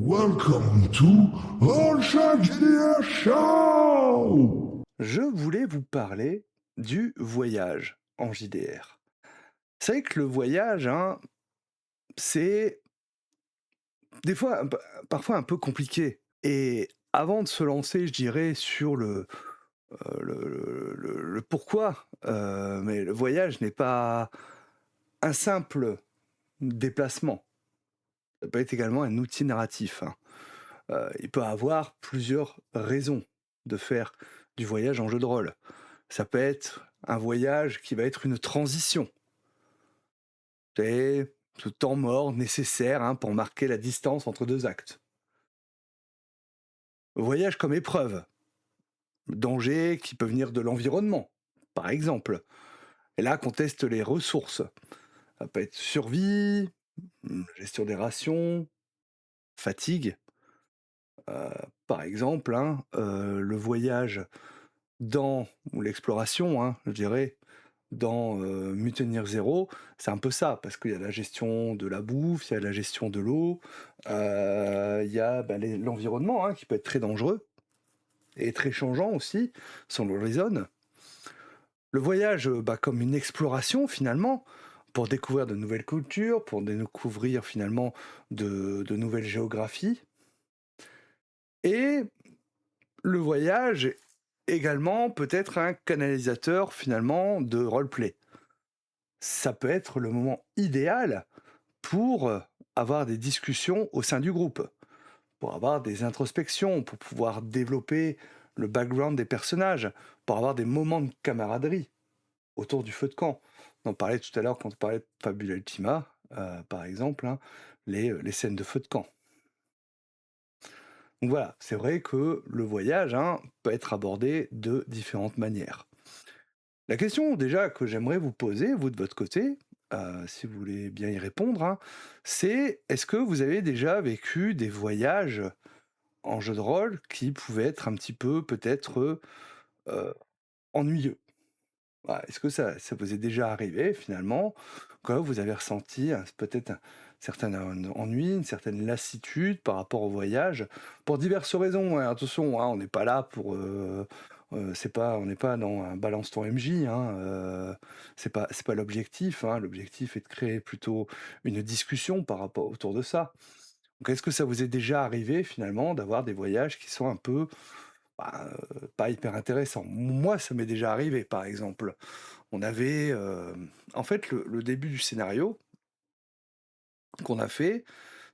Welcome to All Shark GDR Show! Je voulais vous parler du voyage en JDR. C'est vrai que le voyage, hein, c'est des fois, parfois un peu compliqué. Et avant de se lancer, je dirais, sur le pourquoi, mais le voyage n'est pas un simple déplacement. Ça peut être également un outil narratif, hein. Il peut avoir plusieurs raisons de faire du voyage en jeu de rôle. Ça peut être un voyage qui va être une transition. C'est ce temps mort nécessaire, hein, pour marquer la distance entre 2 actes. Voyage comme épreuve, danger qui peut venir de l'environnement, par exemple. Et là qu'on teste les ressources. Ça peut être survie, gestion des rations, fatigue. Par exemple, hein, le voyage dans ou l'exploration, hein, je dirais, dans, Mutineer Zero, c'est un peu ça, parce qu'il y a la gestion de la bouffe, il y a la gestion de l'eau, il y a, bah, l'environnement, hein, qui peut être très dangereux et très changeant aussi, selon les zones. Le voyage, bah, comme une exploration finalement, pour découvrir de nouvelles cultures, pour découvrir finalement de nouvelles géographies. Et le voyage également peut être un canalisateur finalement de roleplay. Ça peut être le moment idéal pour avoir des discussions au sein du groupe, pour avoir des introspections, pour pouvoir développer le background des personnages, pour avoir des moments de camaraderie autour du feu de camp. On en parlait tout à l'heure quand on parlait de Fabula Ultima, par exemple, hein, les scènes de feu de camp. Donc voilà, c'est vrai que le voyage, hein, peut être abordé de différentes manières. La question déjà que j'aimerais vous poser, vous de votre côté, si vous voulez bien y répondre, hein, c'est est-ce que vous avez déjà vécu des voyages en jeu de rôle qui pouvaient être un petit peu peut-être, ennuyeux? Voilà, est-ce que ça vous est déjà arrivé finalement, que vous avez ressenti peut-être un certain ennui, une certaine lassitude par rapport au voyage? Pour diverses raisons, hein, attention, hein, on n'est pas là pour, c'est pas on n'est pas dans un balance ton MJ, hein, c'est pas l'objectif, hein. L'objectif est de créer plutôt une discussion par rapport autour de ça. Donc est-ce que ça vous est déjà arrivé finalement d'avoir des voyages qui sont un peu, bah, pas hyper intéressants? Moi, ça m'est déjà arrivé par exemple. On avait, en fait, le début du scénario qu'on a fait,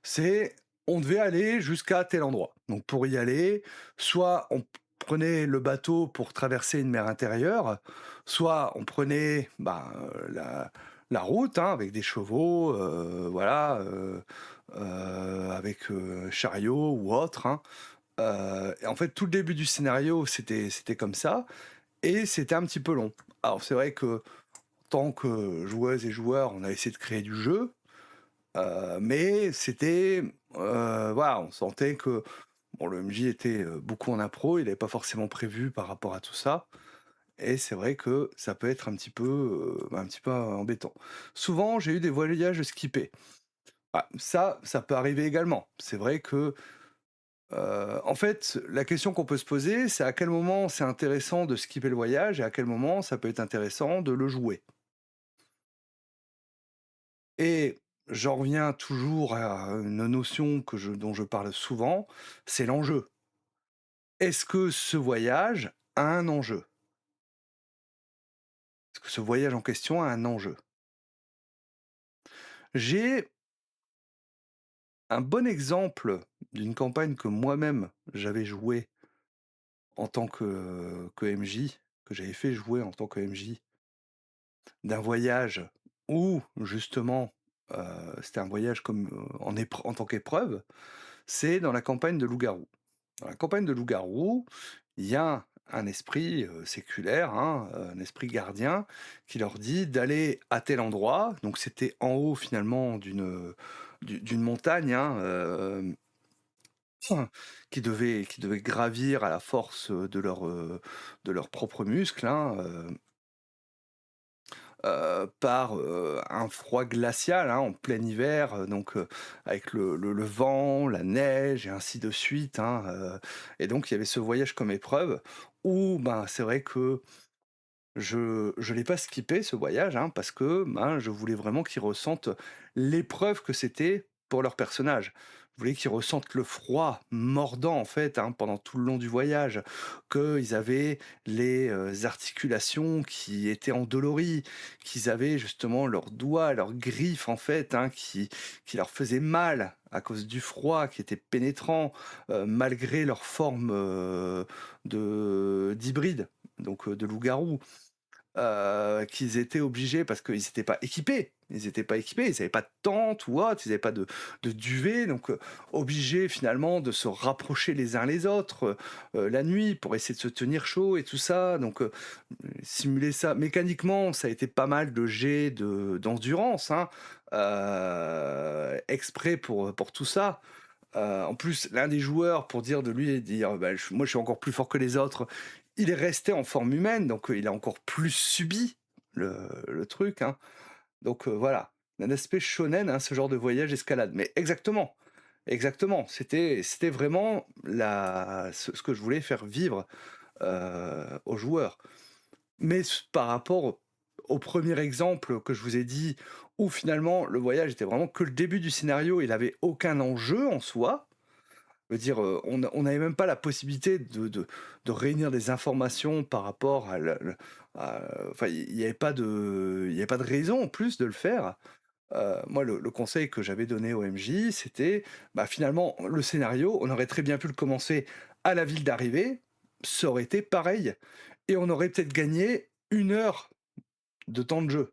c'est on devait aller jusqu'à tel endroit. Donc pour y aller, soit on prenait le bateau pour traverser une mer intérieure, soit on prenait, bah, la route, hein, avec des chevaux, voilà, avec, chariot ou autre, hein. Et en fait, tout le début du scénario, c'était comme ça et c'était un petit peu long. Alors c'est vrai que tant que joueuses et joueurs, on a essayé de créer du jeu, mais c'était, voilà, on sentait que, bon, le MJ était, beaucoup en impro, il avait pas forcément prévu par rapport à tout ça et c'est vrai que ça peut être un petit peu embêtant. Souvent, j'ai eu des voyages skippés. Ah, ça peut arriver également. C'est vrai que, en fait, la question qu'on peut se poser, c'est à quel moment c'est intéressant de skipper le voyage et à quel moment ça peut être intéressant de le jouer. Et j'en reviens toujours à une notion dont je parle souvent, c'est l'enjeu. Est-ce que ce voyage a un enjeu? Est-ce que ce voyage en question a un enjeu? J'ai un bon exemple d'une campagne que moi-même j'avais jouée en tant que MJ, que j'avais fait jouer en tant que MJ, d'un voyage où justement, c'était un voyage comme, en tant qu'épreuve, c'est dans la campagne de Loup-garou. Dans la campagne de loup-garou, il y a un esprit, séculaire, hein, un esprit gardien qui leur dit d'aller à tel endroit. Donc c'était en haut finalement d'une montagne, hein, qu'ils devaient gravir à la force, de leurs propres muscles, hein, par, un froid glacial, hein, en plein hiver, avec le vent, la neige et ainsi de suite, hein, et donc il y avait ce voyage comme épreuve où, ben, c'est vrai que je l'ai pas skippé ce voyage, hein, parce que, ben, je voulais vraiment qu'ils ressentent l'épreuve que c'était pour leur personnage. Je voulais qu'ils ressentent le froid mordant, en fait, hein, pendant tout le long du voyage, qu'ils avaient les, articulations qui étaient endolories, qu'ils avaient justement leurs doigts, leurs griffes, en fait, hein, qui leur faisaient mal à cause du froid qui était pénétrant, malgré leur forme, d'hybride, de loup-garou. Qu'ils étaient obligés parce qu'ils n'étaient pas équipés. Ils étaient pas équipés, ils avaient pas de tente ou autre, ils avaient pas de duvet, obligés finalement de se rapprocher les uns les autres, la nuit pour essayer de se tenir chaud et tout ça, simuler ça mécaniquement, ça a été pas mal de jets d'endurance, hein, exprès pour tout ça. En plus, l'un des joueurs, pour dire de lui et dire: «Bah, moi, je suis encore plus fort que les autres», il est resté en forme humaine, il a encore plus subi le truc, hein. Voilà, un aspect shonen, hein, ce genre de voyage escalade. Mais exactement, exactement, c'était vraiment ce que je voulais faire vivre, aux joueurs. Mais par rapport au 1er exemple que je vous ai dit, où finalement le voyage était vraiment que le début du scénario, il avait aucun enjeu en soi. Je veux dire, on n'avait même pas la possibilité de réunir des informations par rapport enfin, il y avait pas de raison en plus de le faire. Moi, le conseil que j'avais donné au MJ, c'était, bah, finalement, le scénario, on aurait très bien pu le commencer à la ville d'arrivée, ça aurait été pareil et on aurait peut-être gagné 1 heure de temps de jeu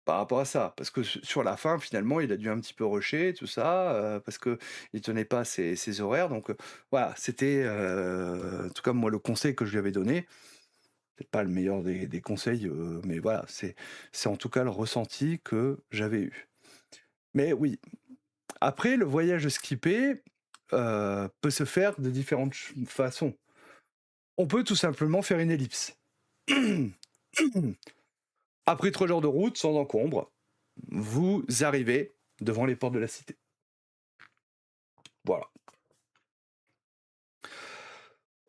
par rapport à ça. Parce que sur la fin, finalement, il a dû un petit peu rusher tout ça, parce qu'il tenait pas ses horaires voilà, c'était, en tout cas, moi, le conseil que je lui avais donné, peut-être pas le meilleur des conseils, mais voilà, c'est en tout cas le ressenti que j'avais eu. Mais oui, après le voyage skippé, peut se faire de différentes façons. On peut tout simplement faire une ellipse. Après 3 jours de route sans encombre, vous arrivez devant les portes de la cité. Voilà.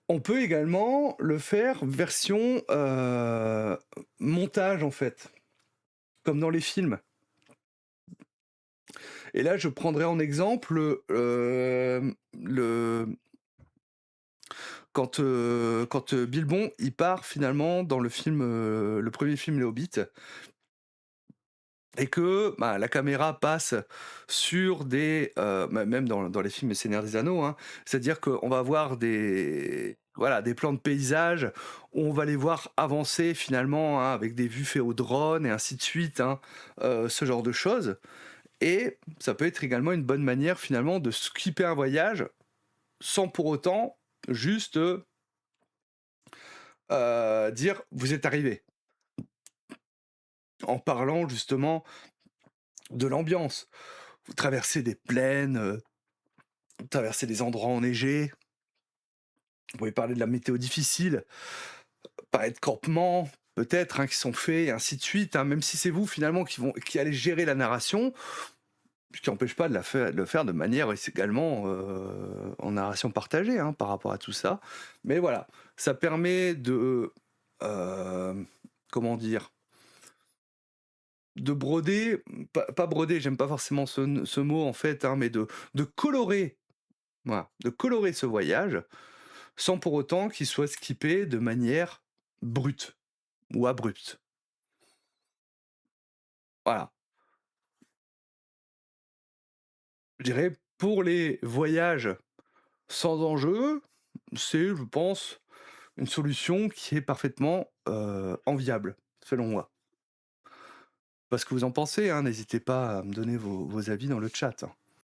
On peut également le faire version, montage en fait, comme dans les films. Et là, je prendrai en exemple, le quand Bilbon, il part finalement dans le film, le 1er film Les Hobbits et que, bah, la caméra passe sur même dans les films Le Seigneur des Anneaux, hein. C'est-à-dire qu'on va avoir des plans de paysage où on va les voir avancer finalement, hein, avec des vues faites au drone et ainsi de suite, hein, ce genre de choses et ça peut être également une bonne manière finalement de skipper un voyage sans pour autant juste, dire: «Vous êtes arrivés». En parlant justement de l'ambiance. Vous traversez des plaines, vous traversez des endroits enneigés, vous pouvez parler de la météo difficile, parler de campements, peut-être, hein, qui sont faits et ainsi de suite, hein, même si c'est vous finalement qui allez gérer la narration, ce qui n'empêche pas de le faire de manière également, en narration partagée, hein, par rapport à tout ça. Mais voilà, ça permet comment dire? De broder, pas broder, j'aime pas forcément ce mot en fait, hein, mais de colorer, voilà, de colorer ce voyage, sans pour autant qu'il soit skippé de manière brute ou abrupte. Voilà. Je dirais pour les voyages sans enjeu, c'est, je pense, une solution qui est parfaitement, enviable, selon moi. Pas ce que vous en pensez, hein, n'hésitez pas à me donner vos avis dans le chat, hein.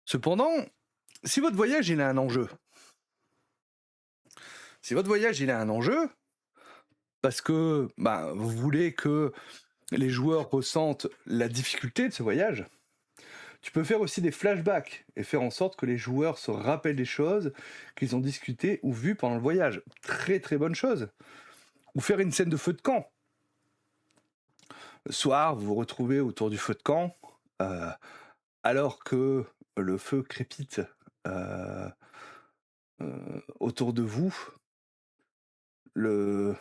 Cependant, si votre voyage il a un enjeu, si votre voyage il a un enjeu, parce que, bah, vous voulez que les joueurs ressentent la difficulté de ce voyage, tu peux faire aussi des flashbacks et faire en sorte que les joueurs se rappellent des choses qu'ils ont discutées ou vues pendant le voyage. Très très bonne chose. Ou faire une scène de feu de camp. Le soir, vous vous retrouvez autour du feu de camp, heu, alors que le feu crépite, heu autour de vous. Le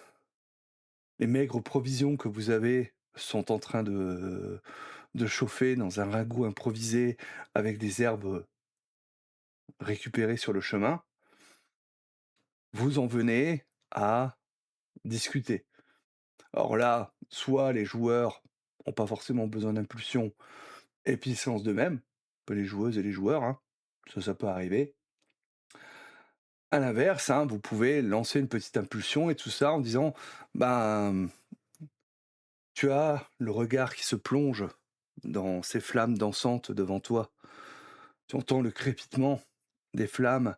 Les maigres provisions que vous avez sont en train de chauffer dans un ragoût improvisé avec des herbes récupérées sur le chemin. Vous en venez à discuter. Alors là, soit les joueurs ont pas forcément besoin d'impulsion et puis ils se lancent d'eux-mêmes, un peu les joueuses et les joueurs, hein, ça peut arriver. À l'inverse, hein, vous pouvez lancer une petite impulsion et tout ça en disant: «Ben, tu as le regard qui se plonge dans ces flammes dansantes devant toi. Tu entends le crépitement des flammes,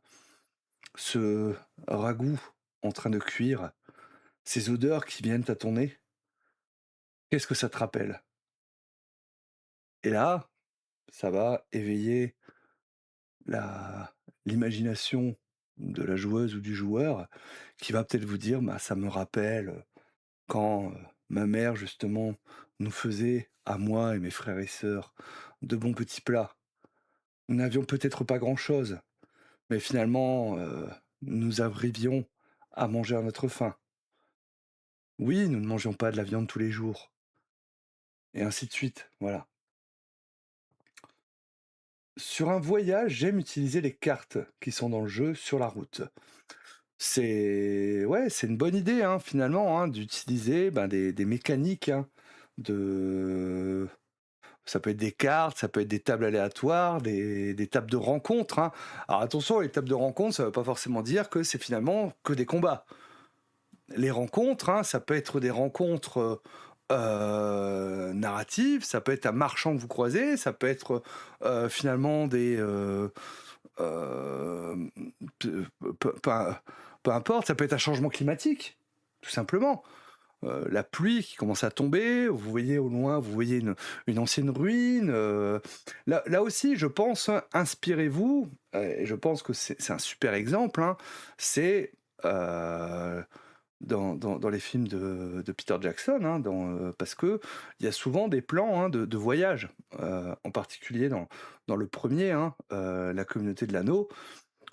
ce ragoût en train de cuire, ces odeurs qui viennent à ton nez. Qu'est-ce que ça te rappelle?» Et là, ça va éveiller la l'imagination de la joueuse ou du joueur qui va peut-être vous dire: «Bah, ça me rappelle quand, ma mère justement nous faisait, à moi et mes frères et sœurs, de bons petits plats. Nous n'avions peut-être pas grand-chose, mais finalement, nous arrivions à manger à notre faim. Oui, nous ne mangions pas de la viande tous les jours», et ainsi de suite, voilà. Sur un voyage, j'aime utiliser les cartes qui sont dans le jeu sur la route. C'est une bonne idée, hein, finalement, hein, d'utiliser, ben, des mécaniques, hein, de ça peut être des cartes, ça peut être des tables aléatoires, des tables de rencontres, hein. Alors attention, les tables de rencontres, ça ne veut pas forcément dire que c'est finalement que des combats. Les rencontres, hein, ça peut être des rencontres, narratives, ça peut être un marchand que vous croisez, ça peut être, finalement hem, peu peu peu peu importe, ça peut être un changement climatique, tout simplement. La pluie qui commence à tomber, vous voyez au loin, vous voyez une ancienne ruine, là aussi je pense, hein, inspirez-vous, et je pense que c'est un super exemple, hein, c'est, heu dans les films de Peter Jackson, hein, parce qu'il y a souvent des plans, hein, de voyage, en particulier dans le premier, hein, La Communauté de l'Anneau,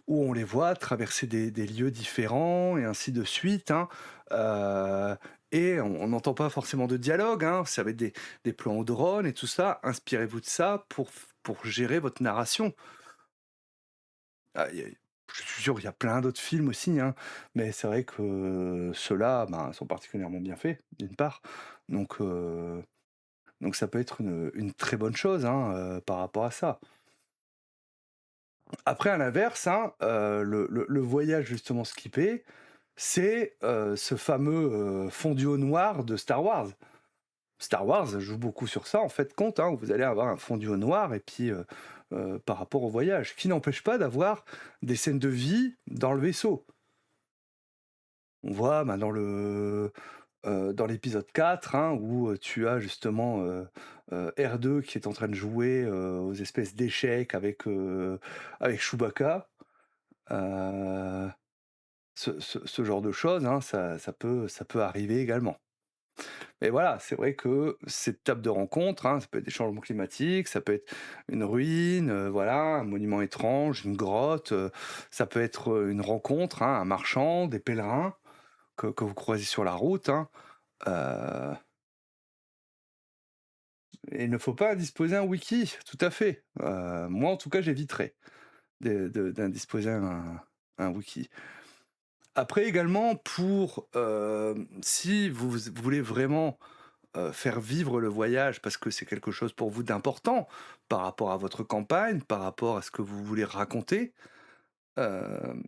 où on les voit traverser des lieux différents et ainsi de suite, hein, heu et on n'entend pas forcément de dialogue, hein, ça va être des plans au drone et tout ça. Inspirez-vous de ça pour gérer votre narration. Ah, je suis sûr, il y a plein d'autres films aussi, hein, mais c'est vrai que ceux-là, ben, sont particulièrement bien faits, d'une part. Donc, heu, donc ça peut être une très bonne chose, hein, par rapport à ça. Après, à l'inverse, hein, le voyage justement skippé, c'est, ce fameux, fondu au noir de Star Wars. Star Wars joue beaucoup sur ça, en fait, compte, hein, où vous allez avoir un fondu au noir et puis, par rapport au voyage. Qui n'empêche pas d'avoir des scènes de vie dans le vaisseau. On voit, bah, dans l'épisode 4, hein, où, tu as justement, R2 qui est en train de jouer, aux espèces d'échecs avec Chewbacca. Heu, ce genre de choses, hein, ça peut arriver également. Mais voilà, c'est vrai que cette table de rencontre, hein, ça peut être des changements climatiques, ça peut être une ruine, voilà, un monument étrange, une grotte, ça peut être, une rencontre, hein, un marchand, des pèlerins que vous croisez sur la route, hein. Heu et il ne faut pas indisposer un wiki, tout à fait. Moi, en tout cas, j'éviterais d'indisposer un wiki. Après également pour, si vous voulez vraiment, faire vivre le voyage parce que c'est quelque chose pour vous d'important par rapport à votre campagne, par rapport à ce que vous voulez raconter, hem,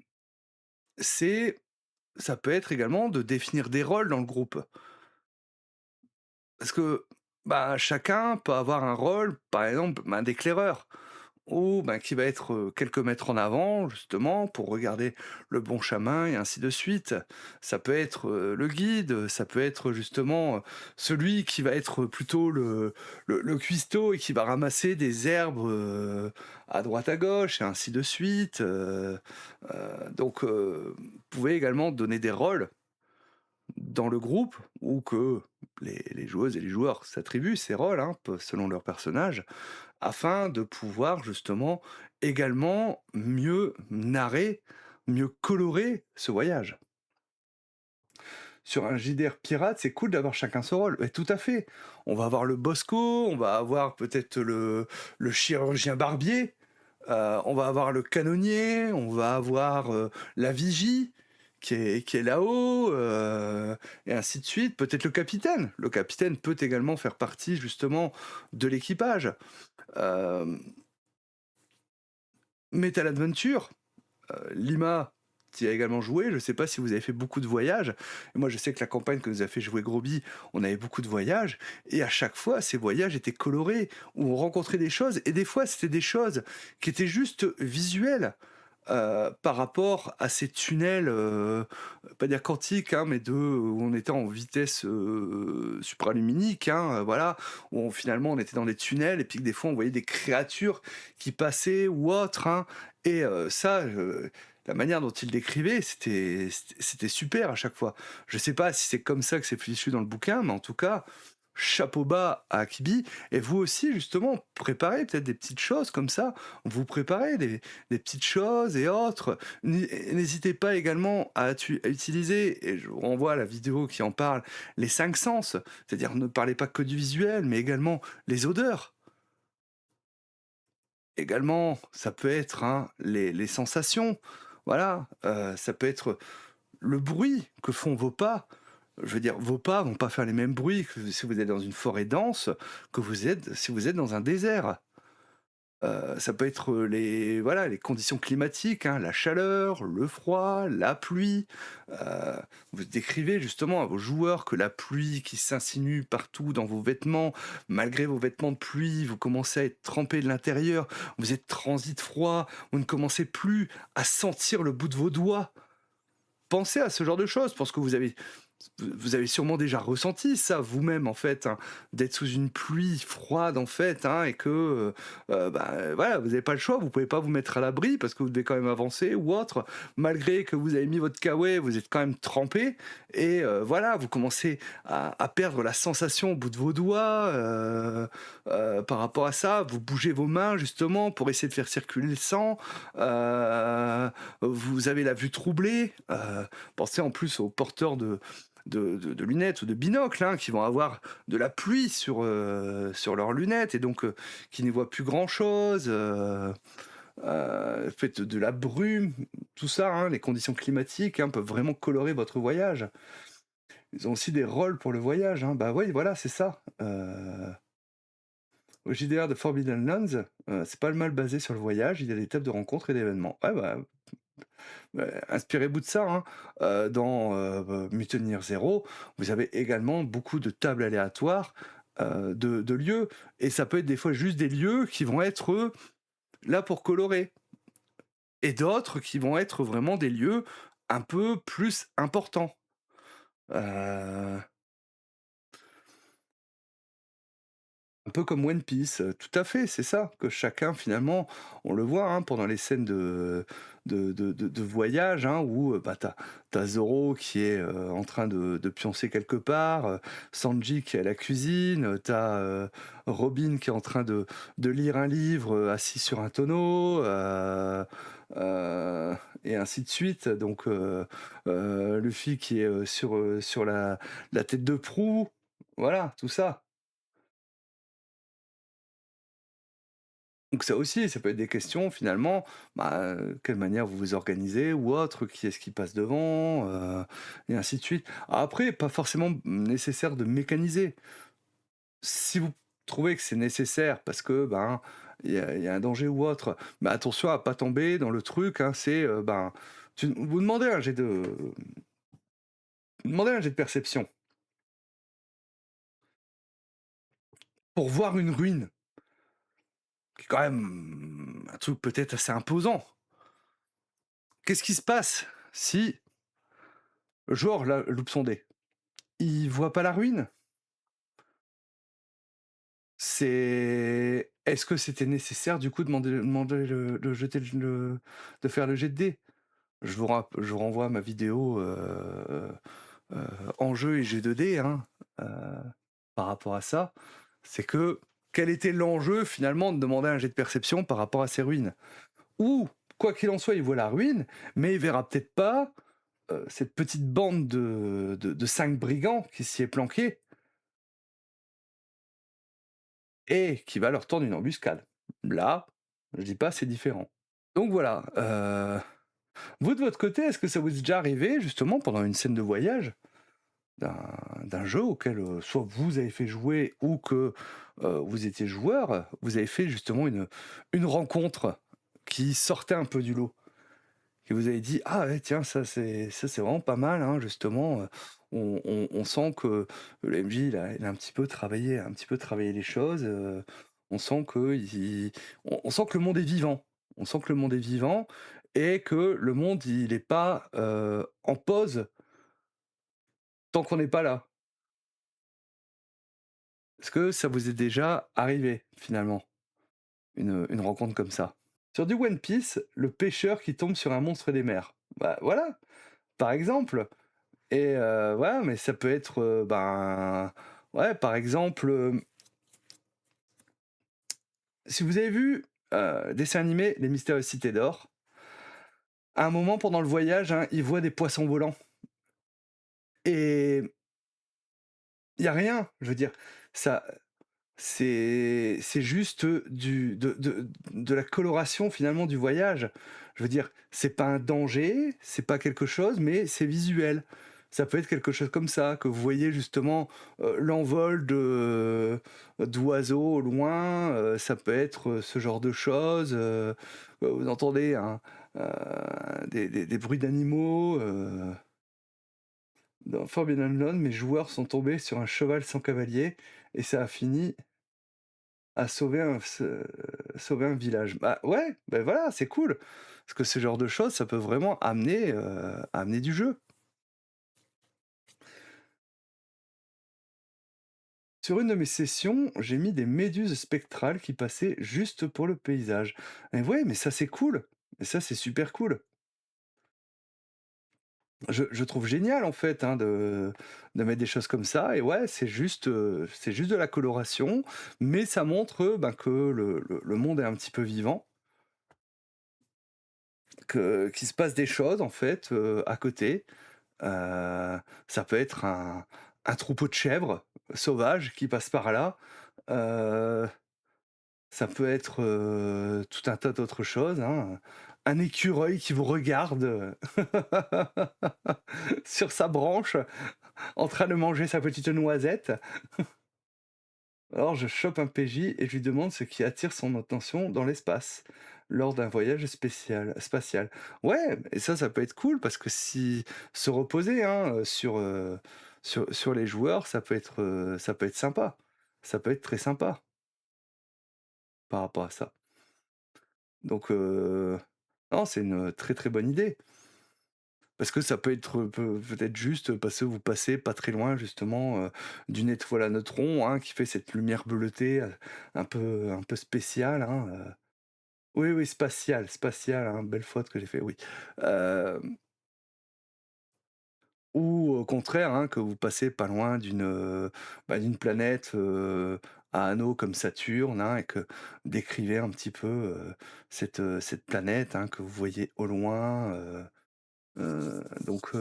c'est ça peut être également de définir des rôles dans le groupe. Parce que, bah, chacun peut avoir un rôle, par exemple, ben, d'éclaireur ou ben, qui va être, quelques mètres en avant justement pour regarder le bon chemin et ainsi de suite. Ça peut être, le guide, ça peut être justement, celui qui va être plutôt le cuistot et qui va ramasser des herbes, à droite à gauche et ainsi de suite, donc vous pouvez également donner des rôles dans le groupe ou que les joueuses et les joueurs s'attribuent ces rôles, hein, selon leur personnage, afin de pouvoir justement également mieux narrer, mieux colorer ce voyage. Sur un JDR pirate, c'est cool d'avoir chacun son rôle. Mais tout à fait. On va avoir le Bosco, on va avoir peut-être le chirurgien barbier, on va avoir le canonnier, on va avoir la vigie qui est là-haut, et ainsi de suite. Peut-être le capitaine. Le capitaine peut également faire partie justement de l'équipage. Euh, Metal Adventure, Lima, tu y as également joué. Je ne sais pas si vous avez fait beaucoup de voyages. Et moi, je sais que la campagne que nous a fait jouer Groby, on avait beaucoup de voyages. Et à chaque fois, ces voyages étaient colorés, où on rencontrait des choses. Et des fois, c'était des choses qui étaient juste visuelles. Par rapport à ces tunnels, pas dire quantiques, hein, mais où on était en vitesse supraluminique, hein, voilà, finalement on était dans des tunnels et puis que des fois on voyait des créatures qui passaient ou autres, hein, et la manière dont il décrivait, c'était super à chaque fois. Je sais pas si c'est comme ça que c'est fichu dans le bouquin, mais en tout cas, chapeau bas à Akibi. Et vous aussi, justement, préparez peut-être des petites choses comme ça. Vous préparez des petites choses et autres. N'hésitez pas également à utiliser, et je vous renvoie à la vidéo qui en parle, les 5 sens. C'est-à-dire ne parlez pas que du visuel, mais également les odeurs. Également, ça peut être, hein, les sensations. Voilà, ça peut être le bruit que font vos pas. Je veux dire, vos pas vont pas faire les mêmes bruits que si vous êtes dans une forêt dense, que si vous êtes dans un désert. Ça peut être, les conditions climatiques, hein, la chaleur, le froid, la pluie. Heu, Vous décrivez justement à vos joueurs que la pluie qui s'insinue partout dans vos vêtements, malgré vos vêtements de pluie, vous commencez à être trempés de l'intérieur, vous êtes transis de froid, vous ne commencez plus à sentir le bout de vos doigts. Pensez à ce genre de choses, parce que vous avez sûrement déjà ressenti ça vous-même, en fait, hein, d'être sous une pluie froide, en fait, hein, et que, voilà, vous n'avez pas le choix, vous pouvez pas vous mettre à l'abri parce que vous devez quand même avancer ou autre. Malgré que vous avez mis votre kawaii, vous êtes quand même trempé et voilà, vous commencez à perdre la sensation au bout de vos doigts, par rapport à ça. Vous bougez vos mains, justement, pour essayer de faire circuler le sang. Vous avez la vue troublée. Pensez en plus aux porteurs de lunettes ou de binocles, hein, qui vont avoir de la pluie sur leurs lunettes et donc qui n'y voient plus grand-chose. Faites de la brume, tout ça, hein, les conditions climatiques, hein, peuvent vraiment colorer votre voyage. Ils ont aussi des rôles pour le voyage, hein. Bah oui, voilà, c'est ça. Au JDR de Forbidden Lands, c'est pas le mal basé sur le voyage, il y a des tables de rencontres et d'événements. Ouais, bah, inspirez-vous de ça, hein. Dans Mutineer Zero, vous avez également beaucoup de tables aléatoires, de lieux, et ça peut être des fois juste des lieux qui vont être là pour colorer, et d'autres qui vont être vraiment des lieux un peu plus importants. Euh, Un peu comme One Piece, tout à fait, c'est ça, que chacun finalement, on le voit, hein, pendant les scènes de voyage, hein, où, bah, tu Zoro qui est, en train de pioncer quelque part, Sanji qui est à la cuisine, tu Robin qui est en train de lire un livre, assis sur un tonneau, et ainsi de suite. Donc, Luffy qui est, sur la tête de proue. Voilà, tout ça. Donc ça aussi, ça peut être des questions finalement, bah, quelle manière vous vous organisez ou autre, qui est-ce qui passe devant, et ainsi de suite. Après, pas forcément nécessaire de mécaniser. Si vous trouvez que c'est nécessaire parce que, ben, il y a un danger ou autre, mais attention à pas tomber dans le truc, hein, c'est, ben, vous demandez un jet de perception pour voir une ruine, qui est quand même un truc peut-être assez imposant. Qu'est-ce qui se passe si le joueur la loupe son dé? Il voit pas la ruine? Est-ce que c'était nécessaire du coup de demander le jeter de faire le jet de dés? Je vous renvoie à ma vidéo, en jeu et G2D, hein, heu, par rapport à ça. C'est que, quel était l'enjeu finalement de demander un jet de perception par rapport à ces ruines? Ou, quoi qu'il en soit, il voit la ruine, mais il verra peut-être pas, cette petite bande de 5 brigands qui s'y est planquée et qui va leur tendre une embuscade. Là, je dis pas, c'est différent. Donc voilà, vous de votre côté, est-ce que ça vous est déjà arrivé justement pendant une scène de voyage d'un d'un jeu auquel, soit vous avez fait jouer ou que, vous étiez joueur, vous avez fait justement une rencontre qui sortait un peu du lot? Et vous avez dit: «Ah ouais, tiens, ça c'est vraiment pas mal, hein, justement, on sent que le MJ il a un petit peu travaillé les choses, on sent on sent que le monde est vivant. On sent que le monde est vivant et que le monde il est pas, en pause tant qu'on n'est pas là». Est-ce que ça vous est déjà arrivé finalement, une rencontre comme ça? Sur du One Piece, le pêcheur qui tombe sur un monstre des mers. Bah, voilà, par exemple. Et voilà, mais ça peut être, ben, ouais, par exemple, si vous avez vu, dessin animé Les Mystérieuses Cités d'Or, à un moment pendant le voyage, hein, il voit des poissons volants et il y a rien, je veux dire, ça c'est juste, de la coloration finalement du voyage. Je veux dire, c'est pas un danger, c'est pas quelque chose, mais c'est visuel. Ça peut être quelque chose comme ça, que vous voyez justement, l'envol d'oiseaux au loin, ça peut être, ce genre de choses, vous entendez des bruits d'animaux, dans Forbidden Zone, mes joueurs sont tombés sur un cheval sans cavalier et ça a fini à sauver un village. Bah, ouais, ben voilà, c'est cool. Parce que ce genre de choses, ça peut vraiment amener du jeu. Sur une de mes sessions, j'ai mis des méduses spectrales qui passaient juste pour le paysage. Et ouais, mais ça c'est cool. Et ça c'est super cool. Je trouve génial en fait, hein, de mettre des choses comme ça. Et ouais, c'est juste de la coloration, mais ça montre, ben, que le monde est un petit peu vivant, qu'il se passe des choses en fait, à côté. Ça peut être un troupeau de chèvres sauvages qui passe par là. Heu, Ça peut être, tout un tas d'autres choses, hein. Un écureuil qui vous regarde, sur sa branche, en train de manger sa petite noisette. Alors je chope un PJ et je lui demande ce qui attire son attention dans l'espace, lors d'un voyage spatial. Ouais, et ça peut être cool parce que si se reposer, hein, sur les joueurs, ça peut être sympa. Ça peut être très sympa par rapport à ça. Donc non, c'est une très, très bonne idée. Parce que ça peut être, peut-être juste parce que vous passez pas très loin justement, d'une étoile à neutrons, hein, qui fait cette lumière bleutée, un peu spéciale, hein, oui, oui, spatiale, hein, belle faute que j'ai fait, oui. Hem, ou au contraire, hein, que vous passez pas loin d'une planète, à anneaux comme Saturne, hein, et que décrivez un petit peu, cette planète, hein, que vous voyez au loin, donc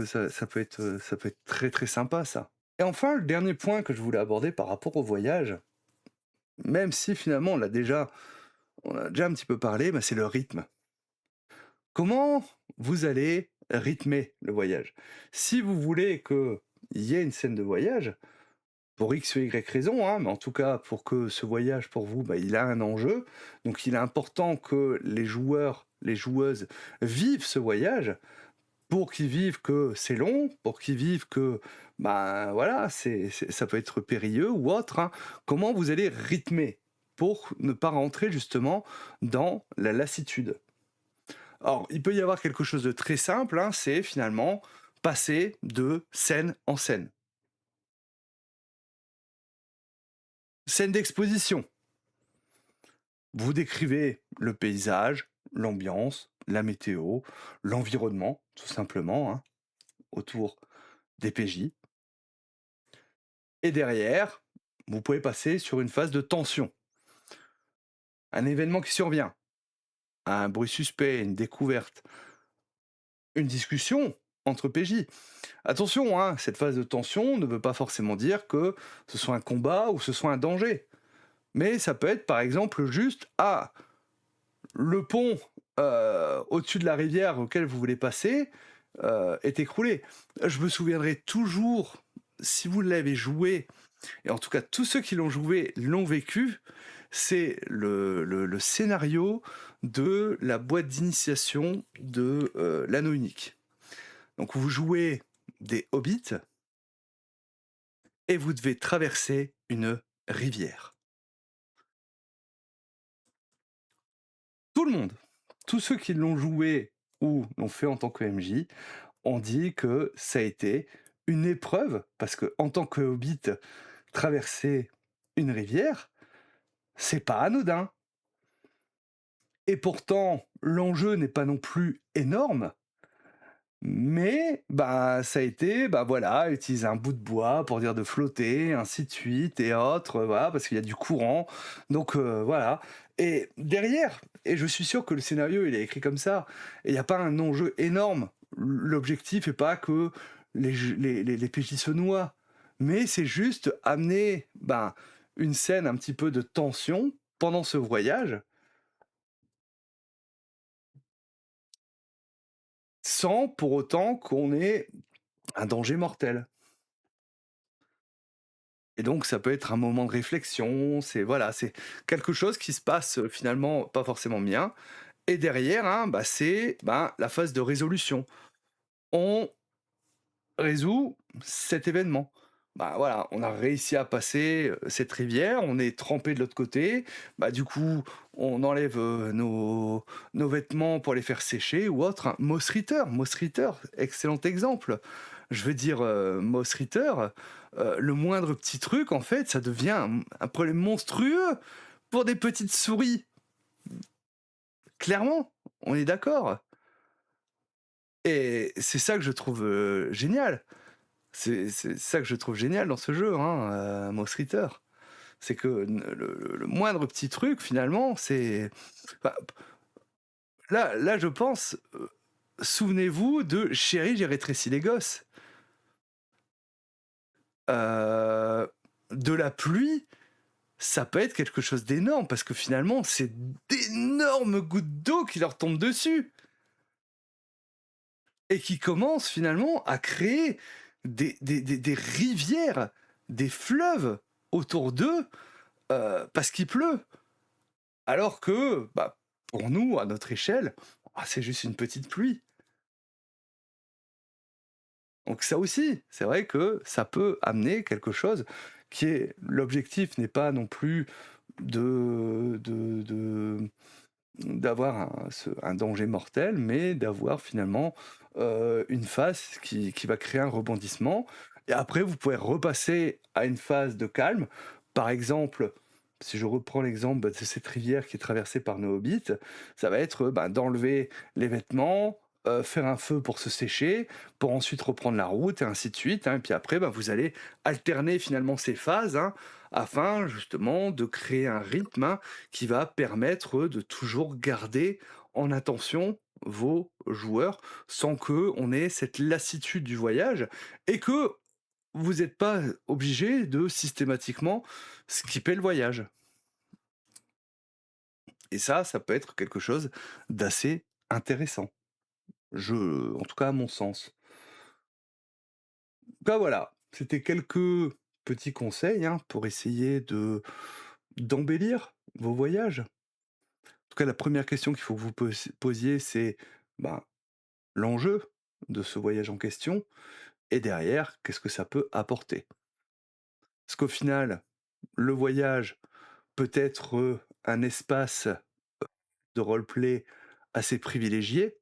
ça peut être très, très sympa ça. Et enfin, le dernier point que je voulais aborder par rapport au voyage, même si finalement on a déjà un petit peu parlé, bah, c'est le rythme. Comment vous allez rythmer le voyage? Si vous voulez qu'il y ait une scène de voyage, pour X ou Y raison, hein, mais en tout cas pour que ce voyage pour vous, bah, il a un enjeu, donc il est important que les joueurs, les joueuses vivent ce voyage. Pour qu'ils vivent que c'est long, pour qu'ils vivent que, ben, voilà, ça peut être périlleux ou autre, hein. Comment vous allez rythmer pour ne pas rentrer justement dans la lassitude? Alors, il peut y avoir quelque chose de très simple, hein, c'est finalement passer de scène en scène. Scène d'exposition, vous décrivez le paysage, l'ambiance, la météo, l'environnement, tout simplement, hein. autour des PJ et derrière, vous pouvez passer sur une phase de tension. Un événement qui survient, un bruit suspect, une découverte, une discussion entre PJ. Attention, hein, cette phase de tension ne veut pas forcément dire que ce soit un combat ou ce soit un danger. Mais ça peut être par exemple juste ah, le pont au-dessus de la rivière auquel vous voulez passer est écroulé. Je me souviendrai toujours, si vous l'avez joué, et en tout cas tous ceux qui l'ont joué l'ont vécu, c'est le scénario de la boîte d'initiation de l'anneau unique. Donc vous jouez des hobbits et vous devez traverser une rivière. Tout le monde, tous ceux qui l'ont joué ou l'ont fait en tant que MJ, ont dit que ça a été une épreuve, parce que en tant que hobbit, traverser une rivière, c'est pas anodin. Et pourtant, l'enjeu n'est pas non plus énorme, mais bah, ça a été, bah voilà, utiliser un bout de bois pour dire de flotter, ainsi de suite, et autres, voilà, parce qu'il y a du courant. Donc voilà. Et derrière, et je suis sûr que le scénario il est écrit comme ça, et il n'y a pas un enjeu énorme. L'objectif est pas que les PJ se noient, mais c'est juste amener ben, une scène un petit peu de tension pendant ce voyage, sans pour autant qu'on ait un danger mortel. Et donc ça peut être un moment de réflexion, c'est voilà, c'est quelque chose qui se passe, finalement pas forcément bien et derrière, hein, bah, c'est, ben, la phase de résolution. On résout cet événement. Bah, voilà, on a réussi à passer, cette rivière, on est trempé de l'autre côté, bah, du coup, on enlève, nos vêtements pour les faire sécher ou autre, hein. Moss Ritter, excellent exemple. Je veux dire, Moss Ritter, le moindre petit truc, en fait, ça devient un problème monstrueux pour des petites souris. Clairement, on est d'accord et c'est ça que je trouve, génial. C'est ça que je trouve génial dans ce jeu, hein, Moss Ritter. C'est que le moindre petit truc, finalement, c'est enfin, là, je pense, souvenez-vous de «Chérie, j'ai rétréci les gosses». De la pluie, ça peut être quelque chose d'énorme parce que finalement, c'est d'énormes gouttes d'eau qui leur tombent dessus et qui commencent finalement à créer des rivières, des fleuves autour d'eux, parce qu'il pleut. Alors que, bah, pour nous, à notre échelle, ah, c'est juste une petite pluie. Donc ça aussi, c'est vrai que ça peut amener quelque chose qui est l'objectif n'est pas non plus de d'avoir un danger mortel, mais d'avoir finalement, une phase qui va créer un rebondissement et après vous pouvez repasser à une phase de calme. Par exemple, si je reprends l'exemple, bah, de cette rivière qui est traversée par nos hobbits, ça va être, bah, d'enlever les vêtements, faire un feu pour se sécher, pour ensuite reprendre la route et ainsi de suite, hein. Et puis après, bah, vous allez alterner finalement ces phases, hein, afin justement de créer un rythme, hein, qui va permettre de toujours garder en attention vos joueurs sans que on ait cette lassitude du voyage et que vous n'êtes pas obligé de systématiquement skipper le voyage. Et ça peut être quelque chose d'assez intéressant. En tout cas à mon sens. Donc voilà, c'était quelques petits conseils, hein, pour essayer d'embellir vos voyages. En tout cas, la première question qu'il faut que vous posiez, c'est, ben, l'enjeu de ce voyage en question et derrière, qu'est-ce que ça peut apporter? Parce qu'au final, le voyage peut être, un espace de roleplay assez privilégié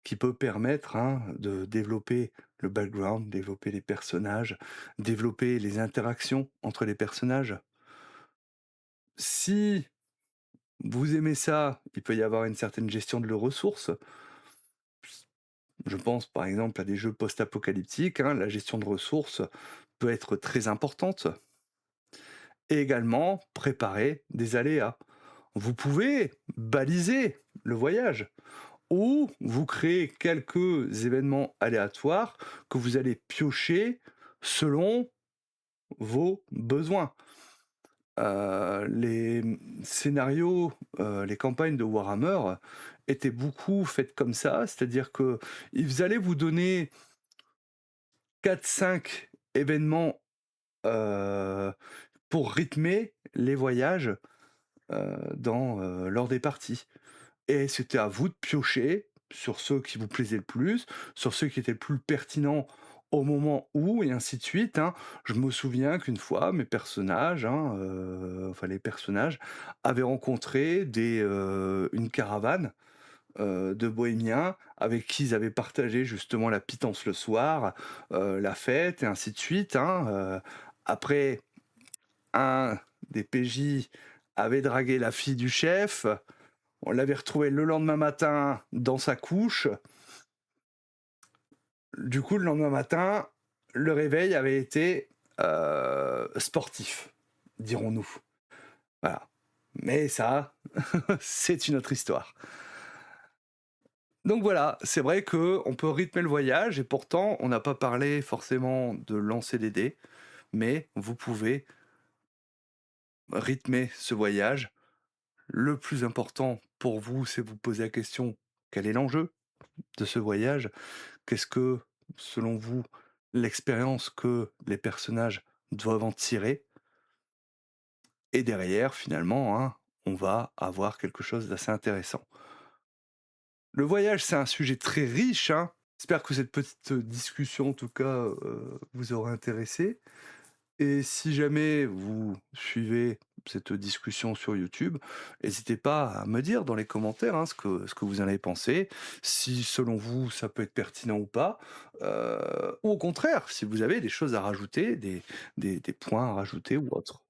qui peut permettre, hein, de développer le background, développer les personnages, développer les interactions entre les personnages. Si vous aimez ça, il peut y avoir une certaine gestion de ressources. Je pense par exemple à des jeux post-apocalyptiques, hein, la gestion de ressources peut être très importante. Et également préparer des aléas. Vous pouvez baliser le voyage ou vous créez quelques événements aléatoires que vous allez piocher selon vos besoins. Les scénarios, les campagnes de Warhammer étaient beaucoup faites comme ça, c'est-à-dire qu'ils allaient vous donner 4-5 événements, heu, pour rythmer les voyages, lors des parties. Et c'était à vous de piocher sur ceux qui vous plaisaient le plus, sur ceux qui étaient le plus pertinents au moment où, et ainsi de suite, hein. Je me souviens qu'une fois, mes personnages, hein, enfin les personnages, avaient rencontré une caravane, de bohémiens avec qui ils avaient partagé justement la pitance le soir, la fête et ainsi de suite, hein. Après, un des PJ avait dragué la fille du chef, on l'avait retrouvé le lendemain matin dans sa couche. Du coup, le lendemain matin, le réveil avait été, sportif, dirons-nous. Voilà. Mais ça, c'est une autre histoire. Donc voilà, c'est vrai qu'on peut rythmer le voyage et pourtant on n'a pas parlé forcément de lancer des dés, mais vous pouvez rythmer ce voyage. Le plus important pour vous, c'est vous poser la question: quel est l'enjeu de ce voyage? Qu'est-ce que, selon vous, l'expérience que les personnages doivent en tirer? Et derrière, finalement, hein, on va avoir quelque chose d'assez intéressant. Le voyage, c'est un sujet très riche, hein. J'espère que cette petite discussion, en tout cas, vous aura intéressé. Et si jamais vous suivez cette discussion sur YouTube, n'hésitez pas à me dire dans les commentaires, hein, ce que vous en avez pensé, si selon vous ça peut être pertinent ou pas, ou au contraire, si vous avez des choses à rajouter, des points à rajouter ou autre.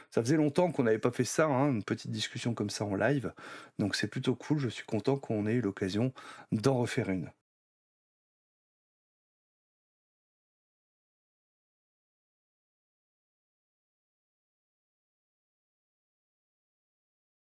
Ça faisait longtemps qu'on n'avait pas fait ça, hein, une petite discussion comme ça en live, donc c'est plutôt cool, je suis content qu'on ait eu l'occasion d'en refaire une.